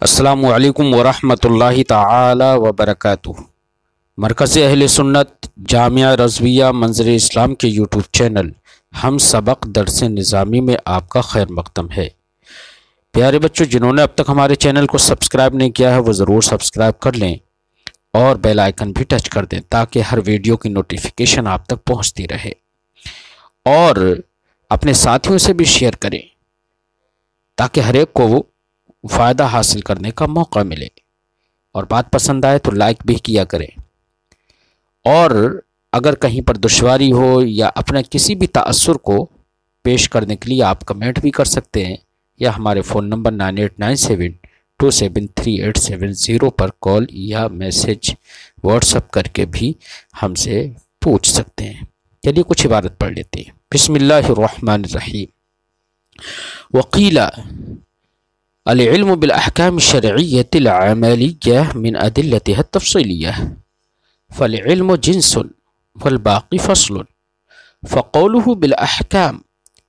السلام علیکم ورحمۃ اللہ تعالی وبرکاتہ۔ مرکز اہل سنت جامعہ رضویہ منظر اسلام کے یوٹیوب چینل ہم سبق درس نظامی میں آپ کا خیر مقدم ہے۔ پیارے بچوں، جنہوں نے اب تک ہمارے چینل کو سبسکرائب نہیں کیا ہے وہ ضرور سبسکرائب کر لیں اور بیل آئیکن بھی ٹچ کر دیں تاکہ ہر ویڈیو کی نوٹیفیکیشن آپ تک پہنچتی رہے، اور اپنے ساتھیوں سے بھی شیئر کریں تاکہ ہر ایک کو وہ فائدہ حاصل کرنے کا موقع ملے، اور بات پسند آئے تو لائک بھی کیا کریں، اور اگر کہیں پر دشواری ہو یا اپنے کسی بھی تأثر کو پیش کرنے کے لیے آپ کمنٹ بھی کر سکتے ہیں، یا ہمارے فون نمبر 9897273870 پر کال یا میسج واٹس اپ کر کے بھی ہم سے پوچھ سکتے ہیں۔ چلیے کچھ عبارت پڑھ لیتے ہیں۔ بسم اللہ الرحمن الرحیم۔ وقیل العلم بالاحکام الشرعیۃ العملیہ من ادلتها التفصیلیہ فالعلم جنس والباقی فصل فقوله بالاحکام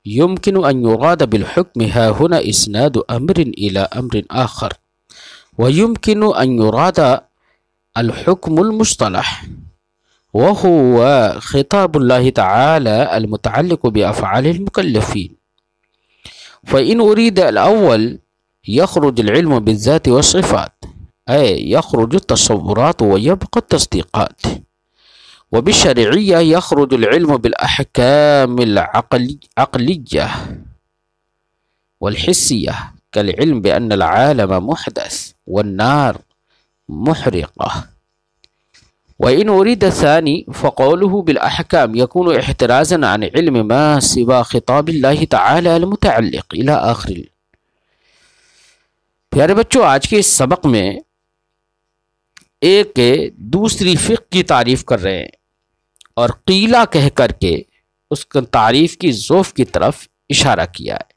يمكن ان يراد بالحكم ها هنا اسناد امر الى امر آخر، ويمكن ان يراد الحكم المصطلح وهو خطاب الله تعالى المتعلق بافعال المكلفين، فان اريد الاول يخرج العلم بالذات والصفات، أي يخرج التصورات ويبقى التصديقات، وبالشرعية يخرج العلم بالأحكام العقلية والحسية كالعلم بأن العالم محدث والنار محرقة، وإن أريد الثاني فقوله بالأحكام يكون احترازا عن علم ما سوى خطاب الله تعالى المتعلق إلى آخر۔ پیارے بچوں، آج کے اس سبق میں ایک دوسری فقہ کی تعریف کر رہے ہیں، اور قیلہ کہہ کر کے اس تعریف کی ذوف کی طرف اشارہ کیا ہے۔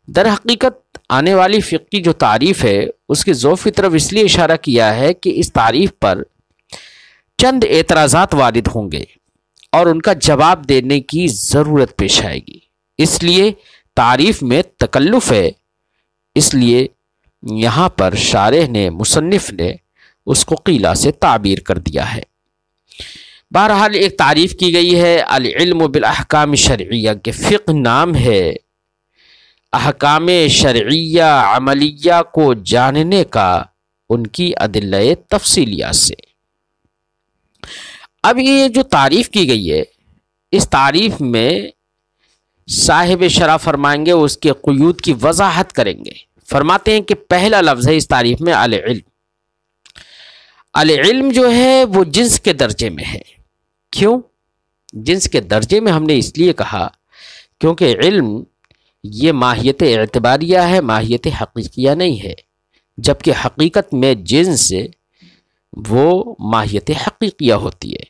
در حقیقت آنے والی فقہ کی جو تعریف ہے اس کی ذوف کی طرف اس لیے اشارہ کیا ہے کہ اس تعریف پر چند اعتراضات وارد ہوں گے اور ان کا جواب دینے کی ضرورت پیش آئے گی، اس لیے تعریف میں تکلف ہے، اس لیے یہاں پر شارح نے، مصنف نے اس کو قیلہ سے تعبیر کر دیا ہے۔ بہرحال ایک تعریف کی گئی ہے العلم بالاحکام الشرعیہ کے، فقہ نام ہے احکام شرعیہ عملیہ کو جاننے کا ان کی ادلہ تفصیلیہ سے۔ اب یہ جو تعریف کی گئی ہے اس تعریف میں صاحب شرح فرمائیں گے، اس کے قیود کی وضاحت کریں گے۔ فرماتے ہیں کہ پہلا لفظ ہے اس تعریف میں العلم۔ العلم جو ہے وہ جنس کے درجے میں ہے۔ کیوں جنس کے درجے میں ہم نے اس لیے کہا کیونکہ علم یہ ماہیت اعتباریہ ہے، ماہیت حقیقیہ نہیں ہے، جبکہ حقیقت میں جنس وہ ماہیت حقیقیہ ہوتی ہے،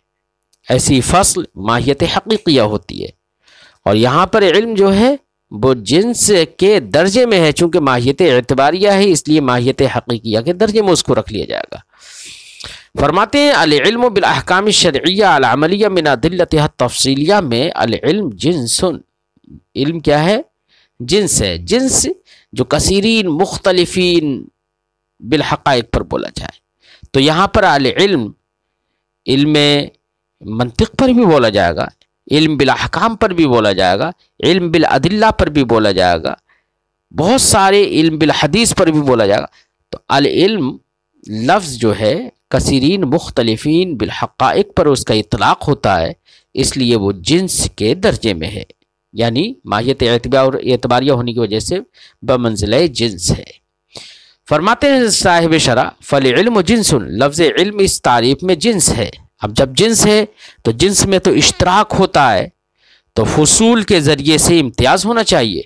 ایسی فصل ماہیت حقیقیہ ہوتی ہے، اور یہاں پر علم جو ہے وہ جنس کے درجے میں ہے، چونکہ ماہیت اعتباریہ ہے اس لیے ماہیت حقیقیہ کے درجے میں اس کو رکھ لیا جائے گا۔ فرماتے ہیں العلم بالاحکام الشرعیہ العملیہ من ادلتها التفصیلیہ میں العلم جنس، علم کیا ہے؟ جنس ہے، جنس جو کثیرین مختلفین بالحقائق پر بولا جائے، تو یہاں پر العلم علم منطق پر بھی بولا جائے گا، علم بالاحکام پر بھی بولا جائے گا، علم بالادلہ پر بھی بولا جائے گا، بہت سارے علم بالحدیث پر بھی بولا جائے گا۔ تو العلم لفظ جو ہے کثیرین مختلفین بالحقائق پر اس کا اطلاق ہوتا ہے، اس لیے وہ جنس کے درجے میں ہے، یعنی ماہیت اعتباریہ ہونے کی وجہ سے بمنزلہ جنس ہے۔ فرماتے ہیں صاحب شرح فالعلم جنس، لفظ علم اس تعریف میں جنس ہے۔ اب جب جنس ہے تو جنس میں تو اشتراک ہوتا ہے، تو فصول کے ذریعے سے امتیاز ہونا چاہیے،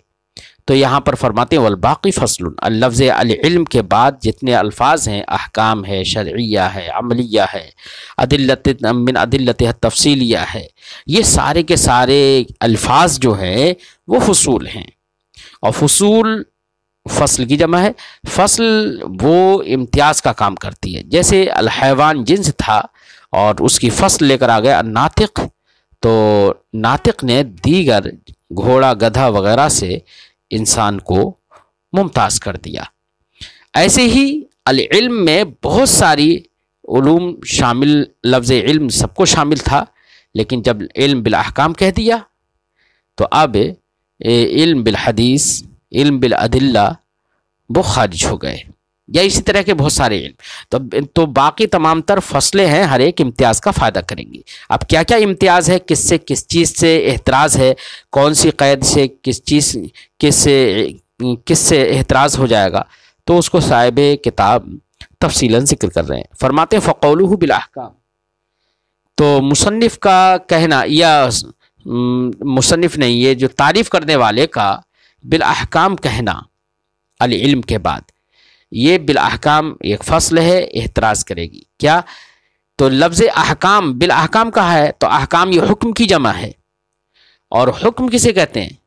تو یہاں پر فرماتے ہیں والباقی فصل، اللفظ العلم کے بعد جتنے الفاظ ہیں، احکام ہے، شرعیہ ہے، عملیہ ہے، من ادلتها التفصیلیہ ہے، یہ سارے کے سارے الفاظ جو ہیں وہ فصول ہیں، اور فصول فصل کی جمع ہے، فصل وہ امتیاز کا کام کرتی ہے۔ جیسے الحیوان جنس تھا اور اس کی فصل لے کر آ گیا الناطق، تو ناطق نے دیگر گھوڑا گدھا وغیرہ سے انسان کو ممتاز کر دیا۔ ایسے ہی العلم میں بہت ساری علوم شامل، لفظ علم سب کو شامل تھا، لیکن جب علم بالاحکام کہہ دیا تو اب علم بالحدیث، علم بالادلہ وہ خارج ہو گئے، یا اسی طرح کے بہت سارے علم۔ تو باقی تمام تر فصلیں ہیں، ہر ایک امتیاز کا فائدہ کریں گی۔ اب کیا کیا امتیاز ہے، کس سے کس چیز سے احتراز ہے، کون سی قید سے کس سے احتراز ہو جائے گا، تو اس کو صاحب کتاب تفصیلاً ذکر کر رہے ہیں۔ فرماتے ہیں فقولہ بالاحکام، تو مصنف کا کہنا، یا مصنف نہیں، یہ جو تعریف کرنے والے کا بالاحکام کہنا العلم کے بعد، یہ بالاحکام ایک فصل ہے، احتراز کرے گی کیا؟ تو لفظ احکام، بالاحکام کہا ہے تو احکام یہ حکم کی جمع ہے، اور حکم کسے کہتے ہیں؟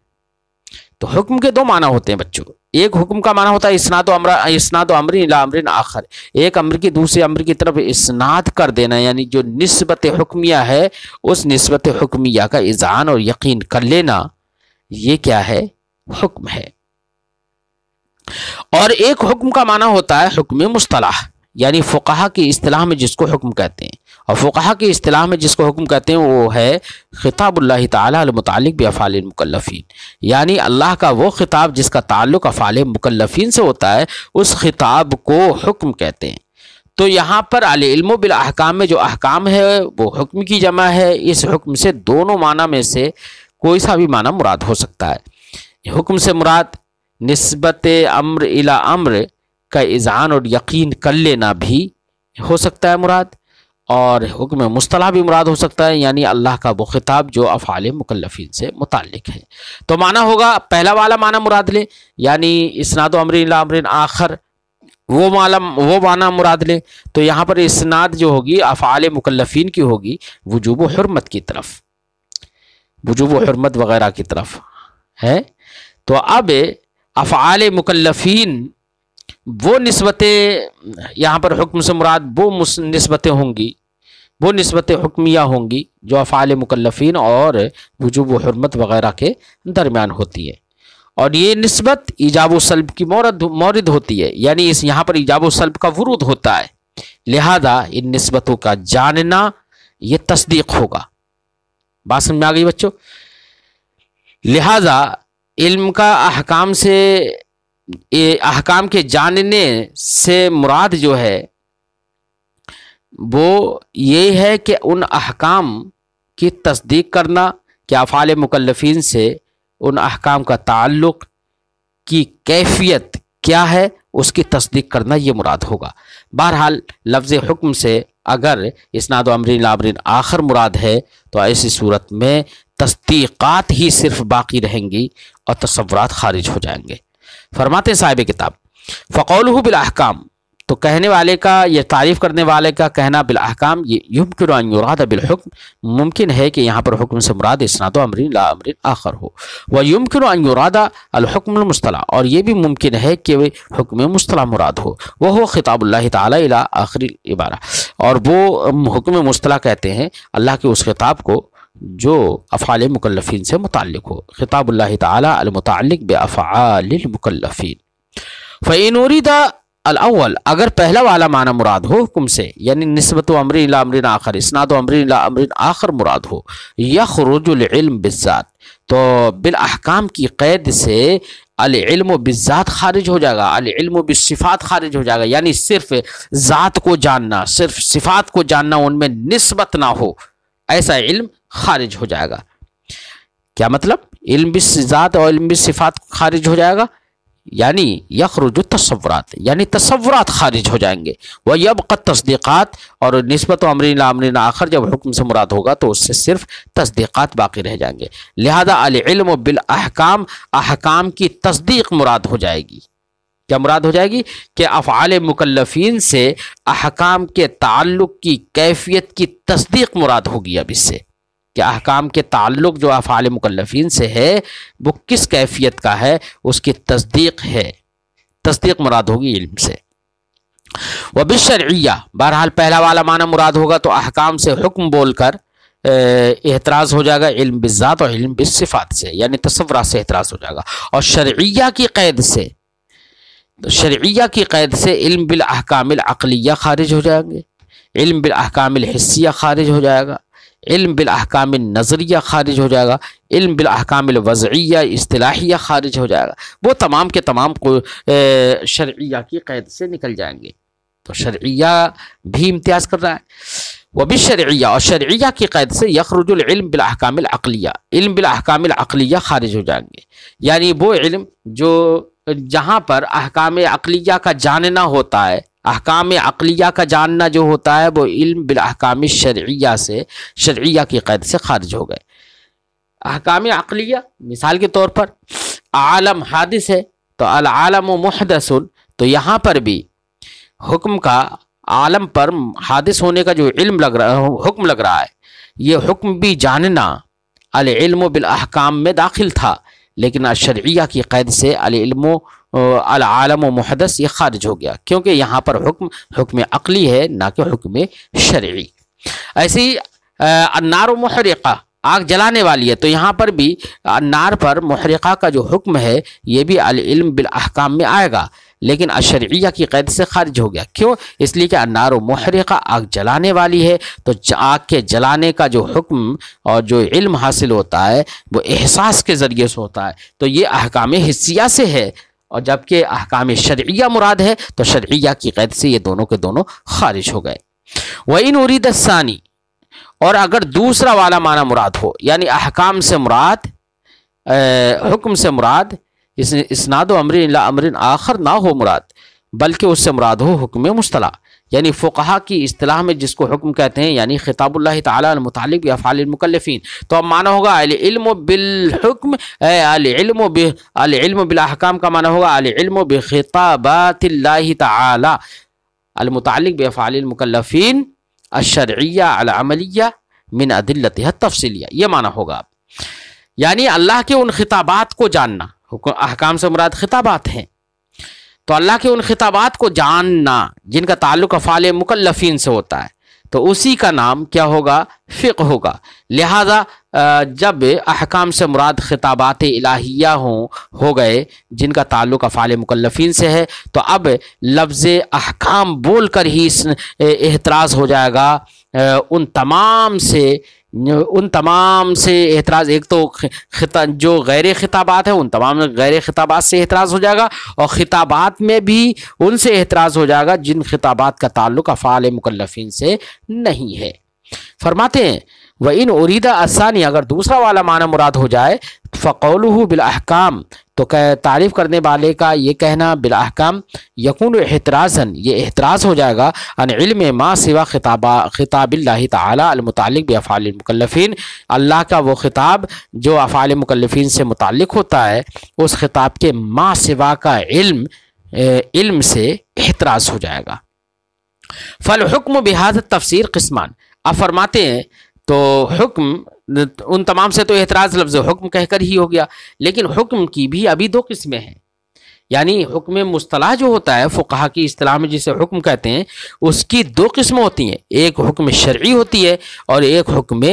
تو حکم کے دو معنی ہوتے ہیں بچوں۔ ایک حکم کا معنی ہوتا ہے اسناد و امر الی امر آخر، ایک امر کی دوسرے امر کی طرف اسناد کر دینا، یعنی جو نسبت حکمیہ ہے اس نسبت حکمیہ کا اذعان اور یقین کر لینا، یہ کیا ہے؟ حکم ہے۔ اور ایک حکم کا معنی ہوتا ہے حکم مصطلح، یعنی فقہا کی اصطلاح میں جس کو حکم کہتے ہیں، اور فقہا کی اصطلاح میں جس کو حکم کہتے ہیں وہ ہے خطاب اللہ تعالی المتعلق بافعال المکلفین، یعنی اللہ کا وہ خطاب جس کا تعلق افعال مکلفین سے ہوتا ہے، اس خطاب کو حکم کہتے ہیں۔ تو یہاں پر العلم بالاحکام میں جو احکام ہے وہ حکم کی جمع ہے، اس حکم سے دونوں معنی میں سے کوئی سا بھی معنی مراد ہو سکتا ہے۔ حکم سے مراد نسبت امر الی امر کا اذعان اور یقین کر لینا بھی ہو سکتا ہے مراد، اور حکم مصطلح بھی مراد ہو سکتا ہے، یعنی اللہ کا وہ خطاب جو افعال مکلفین سے متعلق ہے۔ تو معنی ہوگا، پہلا والا معنی مراد لے، یعنی اسناد و امر الی امر آخر، وہ معنی مراد لے، تو یہاں پر اسناد جو ہوگی افعال مکلفین کی ہوگی وجوب و حرمت کی طرف، وجوب و حرمت وغیرہ کی طرف ہے۔ تو اب افعال مکلفین وہ نسبتیں، یہاں پر حکم سے مراد وہ نسبتیں ہوں گی، وہ نسبتیں حکمیہ ہوں گی جو افعال مکلفین اور وجوب و حرمت وغیرہ کے درمیان ہوتی ہے، اور یہ نسبت ایجاب و سلب کی مورد ہوتی ہے، یعنی یہاں پر ایجاب و سلب کا ورود ہوتا ہے، لہذا ان نسبتوں کا جاننا یہ تصدیق ہوگا۔ بات سمجھ میں آ گئی بچوں؟ لہذا علم کا احکام کے جاننے سے مراد جو ہے وہ یہ ہے کہ ان احکام کی تصدیق کرنا کہ افعال مکلفین سے ان احکام کا تعلق کی کیفیت کیا ہے، اس کی تصدیق کرنا یہ مراد ہوگا۔ بہرحال لفظ حکم سے اگر اسناد و امر الی امر آخر مراد ہے تو ایسی صورت میں تصدیقات ہی صرف باقی رہیں گی اور تصورات خارج ہو جائیں گے۔ فرماتے صاحب کتاب فقولہ بالاحکام، تو کہنے والے کا، یہ تعریف کرنے والے کا کہنا بالاحکام، یہ یمکن ان یراد بالحکم، ممکن ہے کہ یہاں پر حکم سے مراد اسناد و امر الی امر آخر ہو، ویمکن ان یراد الحکم المصطلح، اور یہ بھی ممکن ہے کہ حکم مصطلح مراد ہو، وہ خطاب اللہ تعالی الی آخر العبارہ، اور وہ حکم مصطلح کہتے ہیں اللہ کے اس خطاب کو جو افعال مکلفین سے متعلق ہو، خطاب اللہ تعالی المتعلق بافعال المکلفین۔ فإن أريد الاول، اگر پہلا والا معنی مراد ہو حکم سے، یعنی نسبت و امر الی امر آخر، اسناد و امر الی امر آخر مراد ہو، یخرج العلم بالذات، تو بالاحکام کی قید سے العلم بالذات خارج ہو جائے گا، العلم بالصفات خارج ہو جائے گا، یعنی صرف ذات کو جاننا، صرف صفات کو جاننا، ان میں نسبت نہ ہو، ایسا علم خارج ہو جائے گا۔ کیا مطلب؟ علم بالذات اور علم بالصفات خارج ہو جائے گا، یعنی یخرج التصورات، یعنی تصورات خارج ہو جائیں گے، ویبقى التصدیقات، اور نسبت و امر الی امر آخر جب حکم سے مراد ہوگا تو اس سے صرف تصدیقات باقی رہ جائیں گے، لہذا العلم بالاحکام، احکام کی تصدیق مراد ہو جائے گی۔ کیا مراد ہو جائے گی؟ کہ افعال مکلفین سے احکام کے تعلق کی کیفیت کی تصدیق مراد ہوگی اب اس سے، کہ احکام کے تعلق جو افعال مکلفین سے ہے وہ کس کیفیت کا ہے، اس کی تصدیق ہے، تصدیق مراد ہوگی علم سے۔ وبالشرعیہ، بہرحال پہلا والا معنی مراد ہوگا تو احکام سے حکم بول کر احتراز ہو جائے گا، علم بالذات اور علم بالصفات سے، یعنی تصورات سے احتراز ہو جائے گا، اور شرعیہ کی قید سے تو شرعیہ کی قید سے علم بالاحکام العقلیہ خارج ہو جائیں گے، علم بالاحکام الحسیہ خارج ہو جائے گا، علم بالاحکام النظریہ خارج ہو جائے گا، علم بالاحکام الوضعیہ اصطلاحیہ خارج ہو جائے گا، وہ تمام کے تمام شرعیہ کی قید سے نکل جائیں گے۔ تو شرعیہ بھی امتیاز کر رہا ہے۔ وبالشرعیہ، اور شرعیہ کی قید سے یخرج العلم بالاحکام العقلیہ، علم بالاحکام العقلیہ خارج ہو جائیں گے، یعنی وہ علم جو جہاں پر احکام عقلیہ کا جاننا ہوتا ہے، احکام عقلیہ کا جاننا جو ہوتا ہے وہ علم بالاحکام الشرعیہ سے، شرعیہ کی قید سے خارج ہو گئے۔ احکام عقلیہ مثال کے طور پر عالم حادث ہے تو العالم محدث، تو یہاں پر بھی حکم کا عالم پر حادث ہونے کا جو علم لگ رہا ہے، حکم لگ رہا ہے، یہ حکم بھی جاننا العلم بالاحکام میں داخل تھا، لیکن شرعیہ کی قید سے العالم محدث یہ خارج ہو گیا، کیونکہ یہاں پر حکم عقلی ہے نہ کہ حکم شرعی۔ ایسے ہی النار محرقہ، آگ جلانے والی ہے، تو یہاں پر بھی النار پر محرقہ کا جو حکم ہے یہ بھی العلم بالاحکام میں آئے گا، لیکن الشرعیہ کی قید سے خارج ہو گیا۔ کیوں؟ اس لیے کہ النار محرقہ آگ جلانے والی ہے، تو آگ کے جلانے کا جو حکم اور جو علم حاصل ہوتا ہے وہ احساس کے ذریعے سے ہوتا ہے، تو یہ احکام حسیہ سے ہے، اور جبکہ احکام شرعیہ مراد ہے تو شرعیہ کی قید سے یہ دونوں کے دونوں خارج ہو گئے۔ وَإِنْ أُرِيدَ الثَّانِي، اور اگر دوسرا والا معنی مراد ہو، یعنی احکام سے مراد، حکم سے مراد اسناد و امر الی امر آخر نہ ہو مراد، بلکہ اس سے مراد ہو حکم مصطلح، یعنی فقہا کی اصطلاح میں جس کو حکم کہتے ہیں، یعنی خطاب اللہ تعالیٰ المتعلق بافعال المکلفین، تو اب معنی ہوگا العلم بالحکم، العلم بالاحکام کا معنی ہوگا العلم بخطابات اللہ تعالیٰ المتعلق بافعال المکلفین الشرعیہ العملیہ من ادلتها التفصیلیہ، یہ معنی ہوگا۔ یعنی اللہ کے ان خطابات کو جاننا، احکام سے مراد خطابات ہیں، تو اللہ کے ان خطابات کو جاننا جن کا تعلق افعال مکلفین سے ہوتا ہے، تو اسی کا نام کیا ہوگا؟ فقہ ہوگا۔ لہذا جب احکام سے مراد خطابات الہیہ ہو گئے جن کا تعلق افعال مکلفین سے ہے، تو اب لفظ احکام بول کر ہی احتراز ہو جائے گا ان تمام سے احتراز، ایک تو جو غیر خطابات ہیں ان تمام غیر خطابات سے احتراز ہو جائے گا، اور خطابات میں بھی ان سے احتراز ہو جائے گا جن خطابات کا تعلق افعال مکلفین سے نہیں ہے۔ فرماتے ہیں وَإِنْ أُرِيدَ الثَّانِي، اگر دوسرا والا معنی مراد ہو جائے، فَقَوْلُهُ بِالْأَحْكَامِ، تو تعریف کرنے والے کا یہ کہنا بالاحکام یکون احترازاً، یہ احتراز ہو جائے گا عن علم ما سوا خطاب اللہ تعالی المتعلق بافعال المکلفین، اللہ کا وہ خطاب جو افعال مکلفین سے متعلق ہوتا ہے، اس خطاب کے ما سوا کا علم سے احتراز ہو جائے گا۔ فالحکم بہذا التفسیر قسمان، اب فرماتے ہیں تو حکم ان تمام سے تو احتراز لفظ حکم کہہ کر ہی ہو گیا، لیکن حکم کی بھی ابھی دو قسمیں ہیں، یعنی حکم مصطلح جو ہوتا ہے فقہا کی اصطلاح میں جسے حکم کہتے ہیں، اس کی دو قسمیں ہوتی ہیں، ایک حکم شرعی ہوتی ہے اور ایک حکم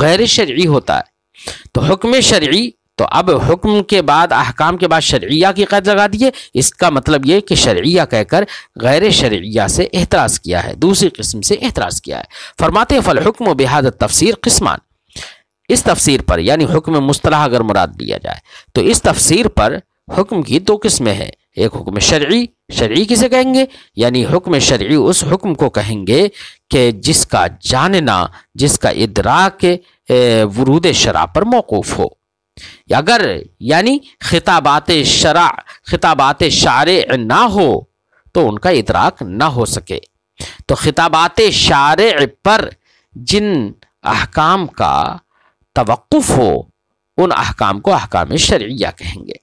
غیر شرعی ہوتا ہے۔ تو حکم شرعی، تو اب حکم کے بعد احکام کے بعد شرعیہ کی قید لگا دیے، اس کا مطلب یہ کہ شرعیہ کہہ کر غیر شرعیہ سے احتراز کیا ہے، دوسری قسم سے احتراز کیا ہے۔ فرماتے ہیں فالحکم بہذا التفسیر قسمان، اس تفسیر پر یعنی حکم مصطلح اگر مراد لیا جائے تو اس تفسیر پر حکم کی دو قسمیں ہیں، ایک حکم شرعی، شرعی کسے کہیں گے؟ یعنی حکم شرعی اس حکم کو کہیں گے کہ جس کا جاننا، جس کا ادراک ورود شرع پر موقوف ہو، اگر یعنی خطابات شارع نہ ہو تو ان کا ادراک نہ ہو سکے، تو خطابات شارع پر جن احکام کا توقف ہو ان احکام کو احکام شرعیہ کہیں گے،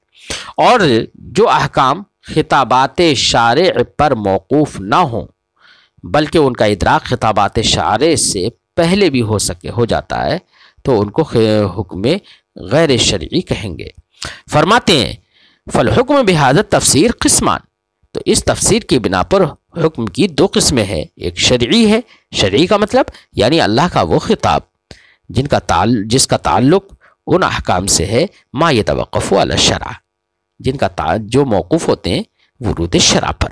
اور جو احکام خطابات شارع پر موقوف نہ ہوں بلکہ ان کا ادراک خطابات شارع سے پہلے بھی ہو جاتا ہے تو ان کو حکم غیر شرعی کہیں گے۔ فرماتے ہیں فالحکم بہذا التفسیر قسمان، تو اس تفسیر کی بنا پر حکم کی دو قسمیں ہیں، ایک شرعی ہے، شرعی کا مطلب یعنی اللہ کا وہ خطاب جس کا تعلق ان احکام سے ہے ما یتوقف علی الشرع، جن کا جو موقوف ہوتے ہیں ورود شرع پر،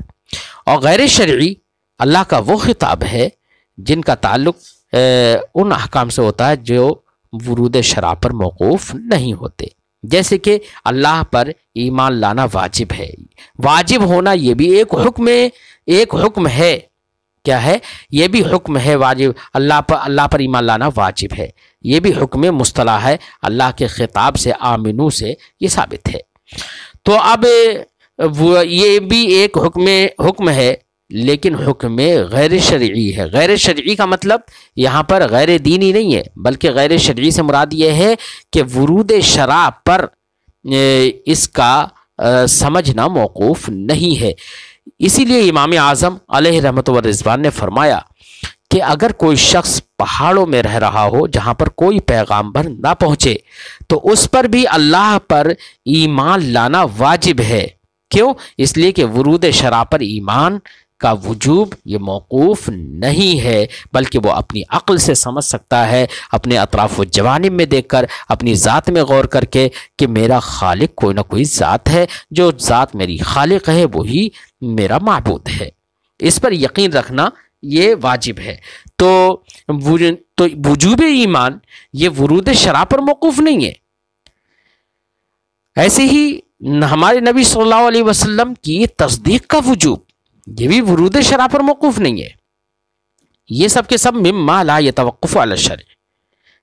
اور غیر شرعی اللہ کا وہ خطاب ہے جن کا تعلق ان احکام سے ہوتا ہے جو ورود شرع پر موقوف نہیں ہوتے، جیسے کہ اللہ پر ایمان لانا واجب ہے۔ واجب ہونا یہ بھی ایک حکم ہے، کیا ہے؟ یہ بھی حکم ہے واجب، اللہ پر ایمان لانا واجب ہے، یہ بھی حکم مصطلح ہے، اللہ کے خطاب سے آمنو سے یہ ثابت ہے۔ تو اب یہ بھی ایک حکم ہے، لیکن حکم غیر شرعی ہے۔ غیر شرعی کا مطلب یہاں پر غیر دینی نہیں ہے، بلکہ غیر شرعی سے مراد یہ ہے کہ ورود شرع پر اس کا سمجھنا موقوف نہیں ہے۔ اسی لیے امام اعظم علیہ رحمت و رضوان نے فرمایا کہ اگر کوئی شخص پہاڑوں میں رہ رہا ہو جہاں پر کوئی پیغامبر نہ پہنچے تو اس پر بھی اللہ پر ایمان لانا واجب ہے۔ کیوں؟ اس لیے کہ ورود شرع پر ایمان کا وجوب یہ موقوف نہیں ہے، بلکہ وہ اپنی عقل سے سمجھ سکتا ہے، اپنے اطراف و جوانب میں دیکھ کر، اپنی ذات میں غور کر کے کہ میرا خالق کوئی نہ کوئی ذات ہے، جو ذات میری خالق ہے وہی میرا معبود ہے، اس پر یقین رکھنا یہ واجب ہے۔ تو وجوب ایمان یہ ورود شرع پر موقوف نہیں ہے۔ ایسے ہی ہمارے نبی صلی اللہ علیہ وسلم کی تصدیق کا وجوب یہ بھی ورود شرع پر موقوف نہیں ہے۔ یہ سب کے سب مما لا يتوقف علی الشرع،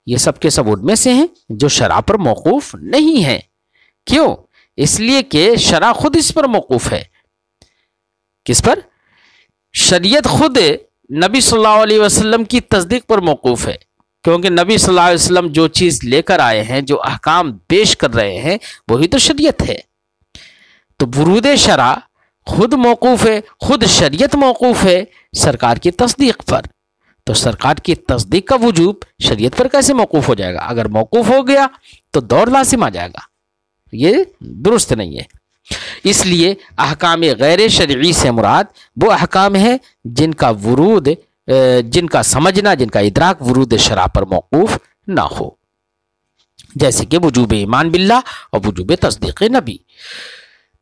یہ سب کے سب ان میں سے ہیں جو شرع پر موقوف نہیں ہیں۔ کیوں؟ اس لیے کہ شرع خود اس پر موقوف ہے۔ کس پر؟ شریعت خود نبی صلی اللہ علیہ وسلم کی تصدیق پر موقوف ہے، کیونکہ نبی صلی اللہ علیہ وسلم جو چیز لے کر آئے ہیں، جو احکام پیش کر رہے ہیں، وہی تو شریعت ہے۔ تو ورود شرع خود موقوف ہے، خود شریعت موقوف ہے سرکار کی تصدیق پر۔ تو سرکار کی تصدیق کا وجوب شریعت پر کیسے موقوف ہو جائے گا؟ اگر موقوف ہو گیا تو دور لازم آ جائے گا، یہ درست نہیں ہے۔ اس لیے احکام غیر شرعی سے مراد وہ احکام ہیں جن کا سمجھنا، جن کا ادراک ورود شرع پر موقوف نہ ہو، جیسے کہ وجوب ایمان باللہ اور وجوب تصدیق نبی۔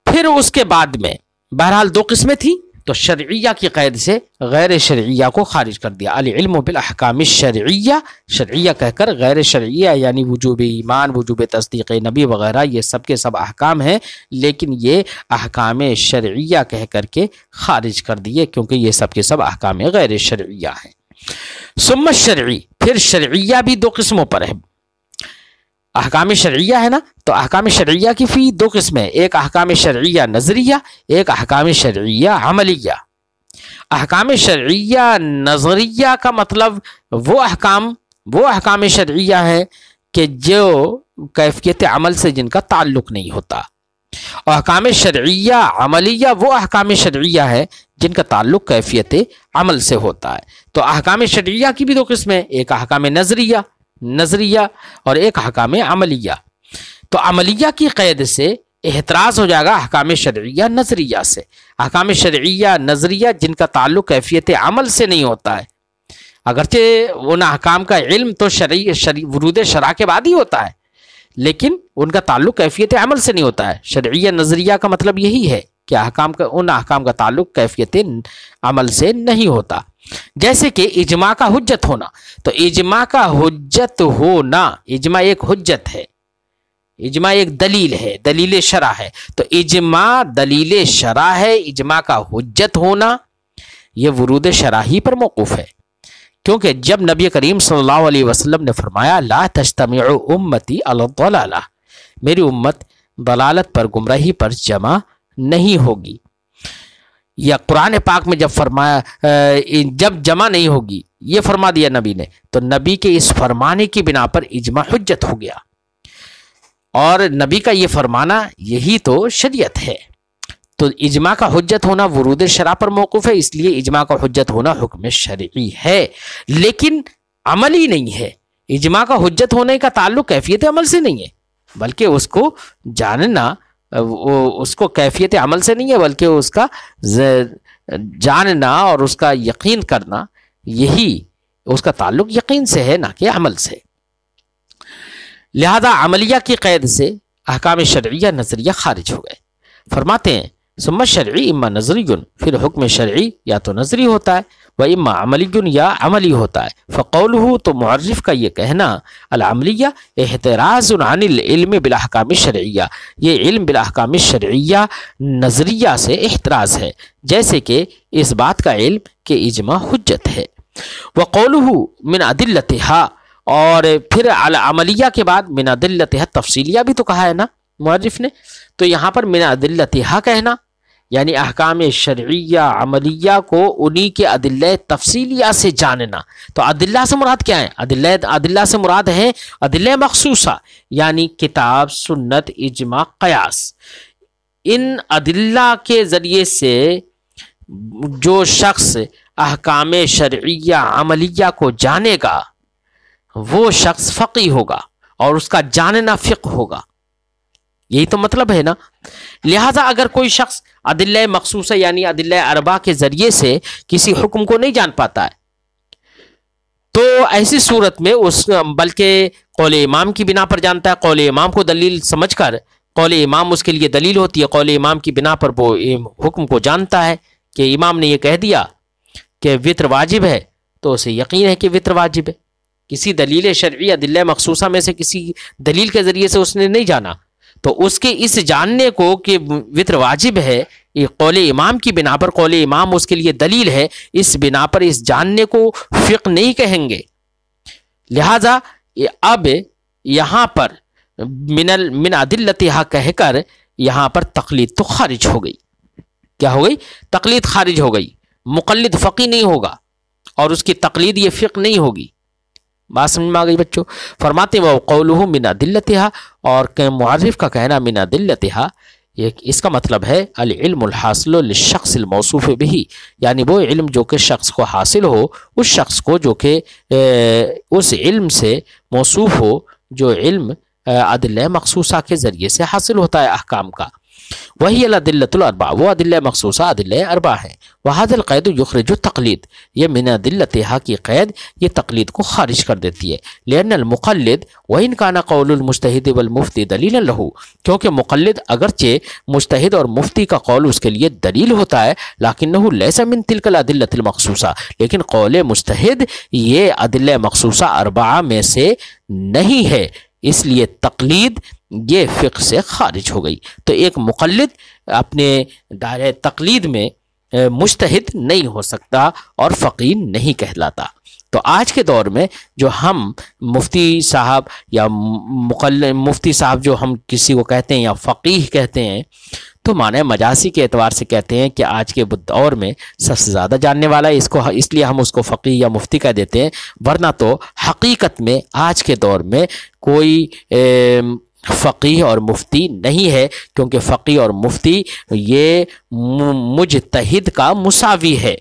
پھر اس کے بعد میں بہرحال دو قسمیں تھیں، تو شرعیہ کی قید سے غیر شرعیہ کو خارج کر دیا۔ العلم بالاحکام الشرعیہ، شرعیہ کہہ کر غیر شرعیہ یعنی وجوب ایمان، وجوب تصدیق نبی وغیرہ یہ سب کے سب احکام ہیں، لیکن یہ احکام شرعیہ کہہ کر کے خارج کر دیے، کیونکہ یہ سب کے سب احکام غیر شرعیہ ہیں۔ ثم الشرعی، پھر شرعیہ بھی دو قسموں پر ہے۔ احکام شرعیہ ہے نا، تو احکام شرعیہ کی فی دو قسمیں، ایک احکام شرعیہ نظریہ، ایک احکام شرعیہ عملیہ۔ احکام شرعیہ نظریہ کا مطلب وہ احکام شرعیہ ہے کہ جو کیفیت عمل سے جن کا تعلق نہیں ہوتا، اور احکام شرعیہ عملیہ وہ احکام شرعیہ ہے جن کا تعلق کیفیت عمل سے ہوتا ہے۔ تو احکام شرعیہ کی بھی دو قسمیں، ایک احکام نظریہ اور ایک احکام عملیہ۔ تو عملیہ کی قید سے احتراز ہو جائے گا احکام شرعیہ نظریہ سے۔ احکام شرعیہ نظریہ جن کا تعلق کیفیت عمل سے نہیں ہوتا ہے، اگرچہ ان احکام کا علم تو ورود شرع کے بعد ہی ہوتا ہے، لیکن ان کا تعلق کیفیت عمل سے نہیں ہوتا ہے۔ شرعیہ نظریہ کا مطلب یہی ہے کہ ان احکام کا تعلق کیفیت عمل سے نہیں ہوتا، جیسے کہ اجماع کا حجت ہونا۔ تو اجماع کا حجت ہونا، اجماع ایک حجت ہے، اجماع ایک دلیل ہے، دلیل شرع ہے۔ تو اجماع دلیل شرع ہے، اجماع کا حجت ہونا یہ ورود شرع ہی پر موقوف ہے، کیونکہ جب نبی کریم صلی اللہ علیہ وسلم نے فرمایا لا تجتمع امتی علی الضلالہ، میری امت ضلالت پر، گمراہی پر جمع نہیں ہوگی، یا قرآن پاک میں جب فرمایا جب جمع نہیں ہوگی یہ فرما دیا نبی نے، تو نبی کے اس فرمانے کی بنا پر اجماع حجت ہو گیا، اور نبی کا یہ فرمانا یہی تو شریعت ہے۔ تو اجماع کا حجت ہونا ورود شرع پر موقوف ہے، اس لیے اجماع کا حجت ہونا حکم شرعی ہے، لیکن عملی نہیں ہے۔ اجماع کا حجت ہونے کا تعلق کیفیت عمل سے نہیں ہے، بلکہ اس کو جاننا، اس کو کیفیت عمل سے نہیں ہے، بلکہ اس کا جاننا اور اس کا یقین کرنا، یہی اس کا تعلق یقین سے ہے، نہ کہ عمل سے۔ لہذا عملیہ کی قید سے احکام شرعیہ نظریہ خارج ہو گئے۔ فرماتے ہیں ثم شرعی اما نظری، پھر حکم شرعی یا تو نظری ہوتا ہے، و اما عملی یا عملی ہوتا ہے۔ فقولہ، تو معرف کا یہ کہنا العملیہ احتراز عن العلم بالاحکام الشرعیہ، یہ علم بالاحکام الشرعیہ نظریہ سے احتراز ہے، جیسے کہ اس بات کا علم کہ اجماع حجت ہے۔ وقولہ من ادلتہا، اور پھر عملیہ کے بعد من ادلتہا تفصیلیہ بھی تو کہا ہے نا معرف نے، تو یہاں پر من ادلتہا کہنا یعنی احکام شرعیہ عملیہ کو انہی کے ادلہ تفصیلیہ سے جاننا۔ تو ادلہ سے مراد کیا ہے؟ ادلہ سے مراد ہے ادلہ مخصوصہ، یعنی کتاب، سنت، اجماع، قیاس۔ ان ادلہ کے ذریعے سے جو شخص احکام شرعیہ عملیہ کو جانے گا وہ شخص فقیہ ہوگا اور اس کا جاننا فقہ ہوگا، یہی تو مطلب ہے نا۔ لہٰذا اگر کوئی شخص ادلہ مخصوصہ یعنی ادلہ اربع کے ذریعے سے کسی حکم کو نہیں جان پاتا ہے تو ایسی صورت میں بلکہ قول امام کی بنا پر جانتا ہے، قول امام کو دلیل سمجھ کر، قول امام اس کے لیے دلیل ہوتی ہے، قول امام کی بنا پر وہ حکم کو جانتا ہے کہ امام نے یہ کہہ دیا کہ وطر واجب ہے تو اسے یقین ہے کہ وطر واجب ہے۔ کسی دلیل شرعی ادلہ مخصوصہ میں سے کسی دلیل کے ذریعے سے اس نے نہیں جانا، تو اس کے اس جاننے کو کہ وطر واجب ہے یہ قول امام کی بنا پر، قول امام اس کے لیے دلیل ہے، اس بنا پر اس جاننے کو فقہ نہیں کہیں گے۔ لہذا اب یہاں پر من ادلتہا کہہ کر یہاں پر تقلید تو خارج ہو گئی۔ کیا ہو گئی؟ تقلید خارج ہو گئی، مقلد فقی نہیں ہوگا اور اس کی تقلید یہ فقہ نہیں ہوگی۔ بات سمجھ میں آ گئی بچوں؟ فرماتے وہ قولہ من ادلتہا، اور معرف کا کہنا من ادلتہا اس کا مطلب ہے العلم الحاصل للشخص الموصوف بہ، یعنی وہ علم جو کہ شخص کو حاصل ہو، اس شخص کو جو کہ اس علم سے موصوف ہو جو علم ادلہ مخصوصہ کے ذریعے سے حاصل ہوتا ہے احکام کا۔ وہی الادلۃ الاربع، وہ ادلہ مخصوصہ ادلہ اربع ہے۔ وہذا القید یخرج التقلید، یہ من ادلتہا کی قید یہ تقلید کو خارج کر دیتی ہے۔ لأن المقلد وإن كان قول المجتہد والمفتی دلیلا لہ، کیونکہ مقلد اگرچہ مجتہد اور مفتی کا قول اس کے لیے دلیل ہوتا ہے، لیکنہ لیس من تلک الادلۃ المخصوصہ، لیکن قول مجتہد یہ ادلہ مخصوصہ اربعہ میں سے نہیں ہے، اس لیے تقلید یہ فقہ سے خارج ہو گئی۔ تو ایک مقلد اپنے دائرہ تقلید میں مجتہد نہیں ہو سکتا اور فقیہ نہیں کہلاتا۔ تو آج کے دور میں جو ہم مفتی صاحب یا مفتی صاحب جو ہم کسی کو کہتے ہیں یا فقیہ کہتے ہیں تو معنی مجازی کے اعتبار سے کہتے ہیں کہ آج کے دور میں سب سے زیادہ جاننے والا ہے اس لیے ہم اس کو فقیہ یا مفتی کہہ دیتے ہیں، ورنہ تو حقیقت میں آج کے دور میں کوئی فقیہ اور مفتی نہیں ہے، کیونکہ فقیہ اور مفتی یہ مجتہد کا مساوی ہے،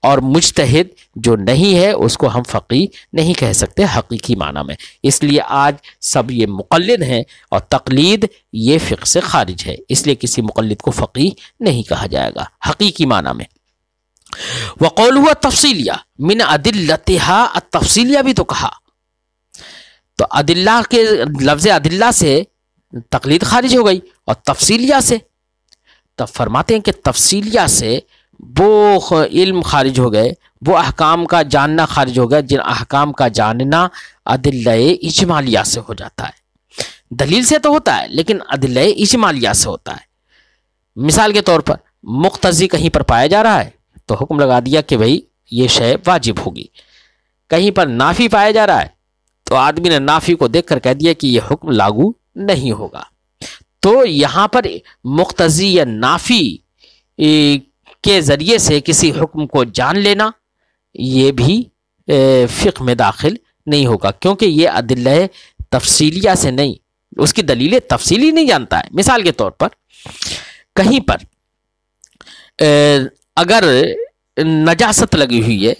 اور مجتہد جو نہیں ہے اس کو ہم فقیہ نہیں کہہ سکتے حقیقی معنی میں۔ اس لیے آج سب یہ مقلد ہیں اور تقلید یہ فقہ سے خارج ہے، اس لیے کسی مقلد کو فقیہ نہیں کہا جائے گا حقیقی معنی میں۔ وقولہ التفصیلیہ من ادلتہا، التفصیلیہ بھی تو کہا، تو ادلہ کے لفظ ادلہ سے تقلید خارج ہو گئی اور تفصیلیہ سے، تب فرماتے ہیں کہ تفصیلیہ سے وہ علم خارج ہو گئے، وہ احکام کا جاننا خارج ہو گیا جن احکام کا جاننا ادلہ اجمالیہ سے ہو جاتا ہے۔ دلیل سے تو ہوتا ہے لیکن ادلہ اجمالیہ سے ہوتا ہے۔ مثال کے طور پر مقتضی کہیں پر پایا جا رہا ہے تو حکم لگا دیا کہ بھئی یہ شے واجب ہوگی، کہیں پر نافی پایا جا رہا ہے تو آدمی نے نافی کو دیکھ کر کہہ دیا کہ یہ حکم لاگو نہیں ہوگا۔ تو یہاں پر مقتضی یا نافی کے ذریعے سے کسی حکم کو جان لینا یہ بھی فقہ میں داخل نہیں ہوگا، کیونکہ یہ ادلہ تفصیلیہ سے نہیں، اس کی دلیل تفصیلی نہیں جانتا ہے۔ مثال کے طور پر کہیں پر اگر نجاست لگی ہوئی ہے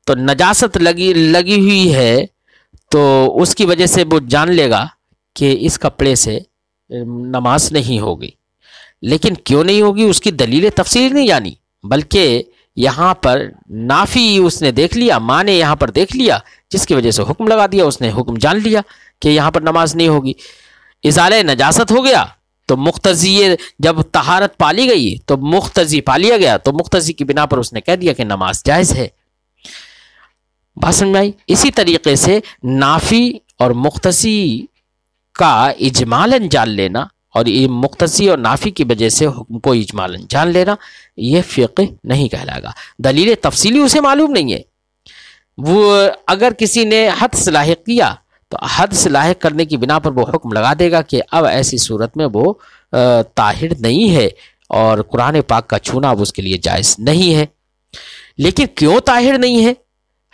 تو نجاست لگی ہوئی ہے تو اس کی وجہ سے وہ جان لے گا کہ اس کپڑے سے نماز نہیں ہوگی، لیکن کیوں نہیں ہوگی اس کی دلیل تفصیل نہیں جانی، بلکہ یہاں پر نافی اس نے دیکھ لیا، ماں نے یہاں پر دیکھ لیا جس کی وجہ سے حکم لگا دیا، اس نے حکم جان لیا کہ یہاں پر نماز نہیں ہوگی، ازالہ نجاست ہو گیا تو مقتضی جب طہارت پالی گئی تو مقتضی پا لیا گیا تو مقتضی کی بنا پر اس نے کہہ دیا کہ نماز جائز ہے. بات سمجھ میں آئی؟ اسی طریقے سے نافی اور مقتضی کا اجمالاً جان لینا اور یہ مقتضی اور نافی کی وجہ سے حکم کو اجمالاً جان لینا یہ فقہ نہیں کہلائے گا. دلیل تفصیلی اسے معلوم نہیں ہے. وہ اگر کسی نے حد سے لاحق کیا تو حد سے لاحق کرنے کی بنا پر وہ حکم لگا دے گا کہ اب ایسی صورت میں وہ طاہر نہیں ہے اور قرآن پاک کا چھونا اب اس کے لیے جائز نہیں ہے. لیکن کیوں طاہر نہیں ہے،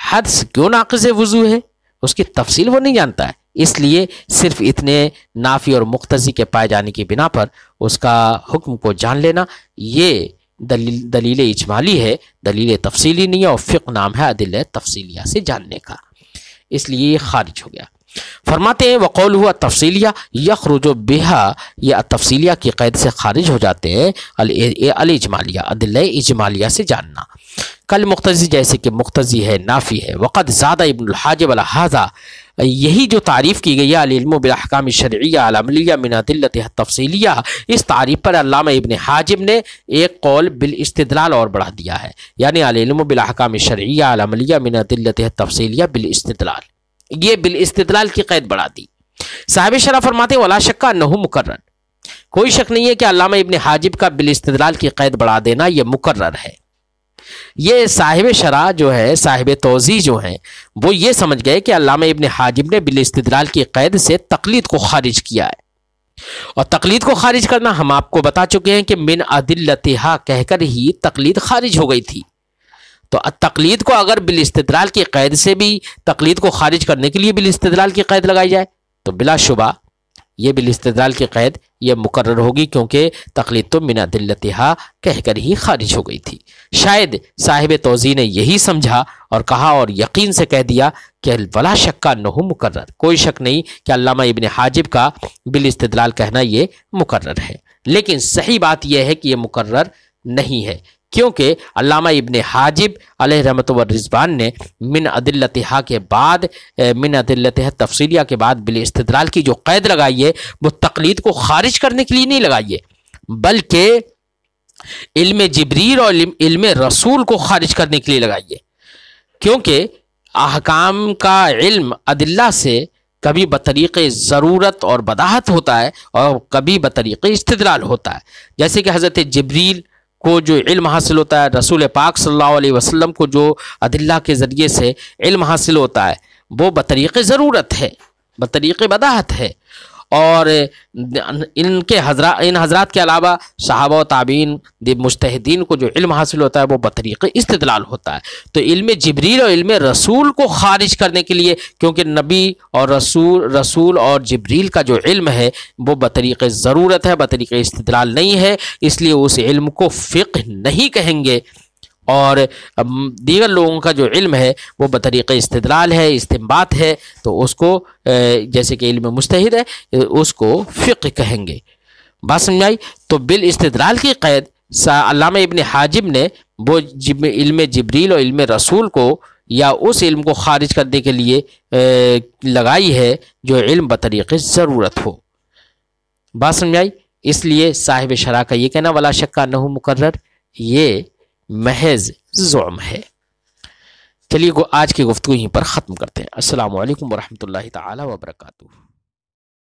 حد سے کیوں ناقض وضو ہے، اس کی تفصیل وہ نہیں جانتا ہے. اس لیے صرف اتنے نافی اور مقتضی کے پائے جانے کی بنا پر اس کا حکم کو جان لینا یہ دلیل اجمالی ہے، دلیل تفصیلی نہیں ہے، اور فقہ نام ہے ادلہ تفصیلیہ سے جاننے کا، اس لیے یہ خارج ہو گیا. فرماتے ہیں وقولہ التفصیلیہ یخرج بہا، یہ التفصیلیہ کی قید سے خارج ہو جاتے ہیں الاجمالیہ، ادلہ اجمالیہ سے جاننا. کل مقتضی جیسے کہ مقتضی ہے، نافی ہے. وقد زاد ابن الحاجب علی ھذا، یہی جو تعریف کی گئی ہے العلم بالاحکام الشرعیہ العملیہ من ادلتها التفصیلیہ، اس تعریف پر علامہ ابن حاجب نے ایک قول بالاستدلال اور بڑھا دیا ہے، یعنی العلم بالاحکام الشرعیہ العملیہ من ادلتها التفصیلیہ بالاستدلال، یہ بالاستدلال کی قید بڑھا دی. صاحب شرح فرماتے ولا شک انہ مکرر، کوئی شک نہیں ہے کہ علامہ ابن حاجب کا بالاستدلال کی قید بڑھا دینا یہ مکرر ہے. یہ صاحب شرح جو ہے، صاحب توضیح جو ہیں، وہ یہ سمجھ گئے کہ علامہ ابن حاجب نے بالاستدلال کی قید سے تقلید کو خارج کیا ہے، اور تقلید کو خارج کرنا ہم آپ کو بتا چکے ہیں کہ من ادلتہا کہہ کر ہی تقلید خارج ہو گئی تھی. تو تقلید کو اگر بالاستدلال کی قید سے بھی تقلید کو خارج کرنے کے لیے بالاستدلال کی قید لگائی جائے تو بلا شبہ یہ بالاستدلال کی قید یہ مقرر ہوگی، کیونکہ تقلید تو من ادلتہا کہہ کر ہی خارج ہو گئی تھی. شاید صاحب توضیح نے یہی سمجھا اور کہا اور یقین سے کہہ دیا کہ ولا شک انہ مقرر، کوئی شک نہیں کہ علامہ ابن حاجب کا بالاستدلال کہنا یہ مقرر ہے. لیکن صحیح بات یہ ہے کہ یہ مقرر نہیں ہے، کیونکہ علامہ ابن حاجب علیہ رحمۃ والرضوان نے من ادلتہا کے بعد، من ادلتہا تفصیلیہ کے بعد بالاستدلال کی جو قید لگائی ہے وہ تقلید کو خارج کرنے کے لیے نہیں لگائی ہے، بلکہ علم جبریل اور علم رسول کو خارج کرنے کے لیے لگائی ہے. کیونکہ احکام کا علم ادلہ سے کبھی بطریق ضرورت اور بداہت ہوتا ہے اور کبھی بطریق استدلال ہوتا ہے. جیسے کہ حضرت جبریل کو جو علم حاصل ہوتا ہے، رسول پاک صلی اللہ علیہ وسلم کو جو ادلہ کے ذریعے سے علم حاصل ہوتا ہے وہ بطریق ضرورت ہے، بطریق بداہت ہے. اور ان حضرات کے علاوہ صحابہ و تابعین مجتہدین کو جو علم حاصل ہوتا ہے وہ بطریق استدلال ہوتا ہے. تو علم جبریل اور علم رسول کو خارج کرنے کے لیے، کیونکہ نبی اور رسول اور جبریل کا جو علم ہے وہ بطریق ضرورت ہے، بطریق استدلال نہیں ہے، اس لیے اس علم کو فقہ نہیں کہیں گے. اور دیگر لوگوں کا جو علم ہے وہ بطریق استدلال ہے، استنباط ہے، تو اس کو جیسے کہ علم مجتہد ہے اس کو فقہ کہیں گے. بات سمجھائی؟ تو بالاستدلال کی قید علامہ ابن حاجب نے وہ علم جبریل اور علم رسول کو یا اس علم کو خارج کرنے کے لیے لگائی ہے جو علم بطریق ضرورت ہو. بات سمجھائی؟ اس لیے صاحب شرح کا یہ کہنا ولا شک انہ مقرر یہ محض زعم ہے. چلیے آج کی گفتگو یہیں پر ختم کرتے ہیں. السلام علیکم ورحمۃ اللہ تعالی وبرکاتہ.